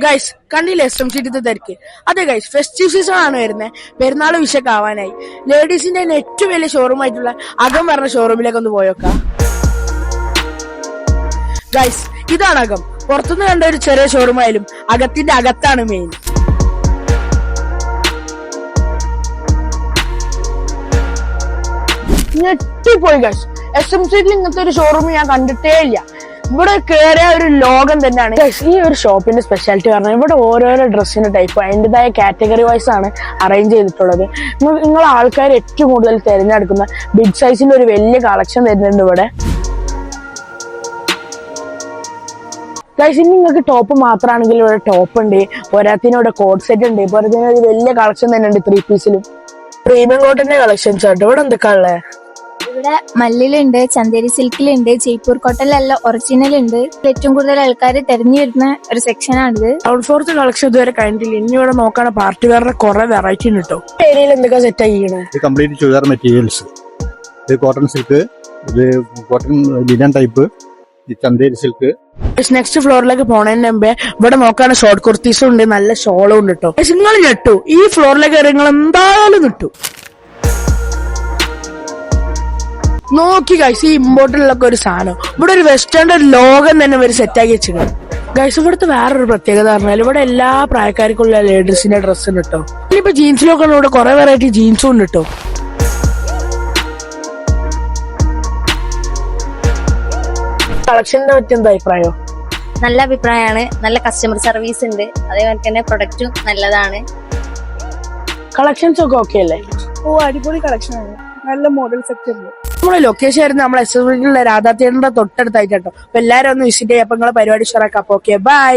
Guys കണ്ടില്ലേ SMCT തിരക്ക്. അതെ ഗൈസ്, ഫെസ്റ്റീവ് സീസൺ ആണ് വരുന്നത്. പെരുന്നാൾ വിഷയൊക്കെ ആവാനായി. ലേഡീസിന്റെ ഏറ്റവും വലിയ ഷോറൂം ആയിട്ടുള്ള അകം പറഞ്ഞ ഷോറൂമിലേക്ക് ഒന്ന് പോയോക്കാം. ഗൈസ് ഇതാണ് അകം. പുറത്തുനിന്ന് കണ്ട ഒരു ചെറിയ ഷോറൂം ആയാലും അകത്തിന്റെ അകത്താണ് മെയിൻ. ഞെട്ടിപ്പോയി ഗൈസ്. SMCT ഇങ്ങനത്തെ ഒരു ഷോറൂം ഞാൻ കണ്ടിട്ടേ ഇല്ല. ഇവിടെ കയറിയ ഒരു ലോകം തന്നെയാണ്. ഈ ഒരു ഷോപ്പിന്റെ സ്പെഷ്യാലിറ്റി പറഞ്ഞാൽ ഇവിടെ ഓരോരോ ഡ്രസ്സിന്റെ ടൈപ്പ് അതിൻ്റെതായ കാറ്റഗറി വൈസ് ആണ് അറേഞ്ച് ചെയ്തിട്ടുള്ളത്. നിങ്ങൾ ആൾക്കാർ ഏറ്റവും കൂടുതൽ തിരഞ്ഞെടുക്കുന്ന ബിഗ് സൈസിന്റെ ഒരു വലിയ കളക്ഷൻ തരുന്നുണ്ട് ഇവിടെ. ഗൈസ് ഇനി നിങ്ങൾക്ക് ടോപ്പ് മാത്രമാണെങ്കിൽ ഇവിടെ ടോപ്പ് ഉണ്ട്, പോരാത്തിന് ഇവിടെ കോഡ് സെറ്റ് ഉണ്ട്, പോരാത്തിന് ഒരു വലിയ കളക്ഷൻ തന്നെ ഉണ്ട് 3 പീസിലും. പ്രീമിയം കോട്ടന്റെ കളക്ഷൻസ് ആയിട്ട് ഇവിടെ എന്തൊക്കെയാ ഉള്ളത്? ഇവിടെ മല്ലിലുണ്ട്, ചന്തേരി സിൽക്കിലുണ്ട്, ജയ്പൂർ കോട്ടണിലെല്ലാം ഒറിജിനൽ ഉണ്ട്. ഏറ്റവും കൂടുതൽ ആൾക്കാർ തെരഞ്ഞു വരുന്ന ഒരു സെക്ഷനാണിത്. ഔട്ട് ഫോർത്ത് കളക്ഷൻ ഇതുവരെ കഴിഞ്ഞിട്ടില്ല. ഇനി ഇവിടെ നോക്കാൻ പാർട്ടി വെയറിന്റെ കുറെ വെറൈറ്റി ഉണ്ട് കേട്ടോ. ഏരിയയിൽ എന്തൊക്കെ സെറ്റ് ആക്കിയാണ്? ഇത് കംപ്ലീറ്റ് ചുരിദാർ മെറ്റീരിയൽസ്, ഇത് കോട്ടൺ സിൽക്ക്, ഇത് കോട്ടൺ ലിനൻ ടൈപ്പ്, ഇത് ചന്തേരി സിൽക്ക്. നെക്സ്റ്റ് ഫ്ലോറിലേക്ക് പോണതിന് മുമ്പേ ഇവിടെ നോക്കാൻ ഷോർട്ട് കുർത്തീസും ഉണ്ട്, നല്ല ഷോളും ഉണ്ട് കേട്ടോ. നിങ്ങൾ ഞെട്ടു, ഈ ഫ്ലോറിലേക്ക് നിങ്ങൾ എന്തായാലും നിട്ടു. നോക്കി ഗൈസ്, ഈ ഇമ്പോർട്ടിലൊക്കെ ഒരു സാധനം ഇവിടെ ഒരു വെസ്റ്റേൺ ഒരു ലോകം തന്നെ ഒരു സെറ്റാക്കി വെച്ചിട്ടുണ്ട്. ഗൈസ് ഇവിടുത്തെ വേറൊരു പ്രത്യേകത പറഞ്ഞാൽ ഇവിടെ എല്ലാ പ്രായക്കാർക്കുള്ള ലേഡീസിന്റെ ഡ്രസ്സ് ഉണ്ട് കേട്ടോ. ഇനിയിപ്പോ ജീൻസിലൊക്കെ ഇവിടെ കുറെ വെറൈറ്റി ജീൻസും ഉണ്ട് കേട്ടോ. കളക്ഷന്റെ പറ്റി എന്താ അഭിപ്രായം? നല്ല അഭിപ്രായമാണ്. നല്ല കസ്റ്റമർ സർവീസ് ഉണ്ട്, അതേപോലെ തന്നെ പ്രൊഡക്റ്റും നല്ലതാണ്. കളക്ഷൻസ് ഒക്കെ ഓക്കെ അല്ലേ? ഓ അടിപൊളി കളക്ഷൻ ആണ്, നല്ല മോഡൽ സെറ്റ് ഉണ്ട്. നമ്മളെ ലൊക്കേഷൻ ആയിരുന്നു നമ്മളെ SMCT രാധാ തിയേറ്ററിന്റെ തൊട്ടടുത്തായിട്ട് കേട്ടോ. അപ്പൊ എല്ലാരും ഒന്ന് വിസിറ്റ് ചെയ്യാം. അപ്പൊ നിങ്ങളെ പരിപാടി ഷെയർ ആക്കാം. Okay bye.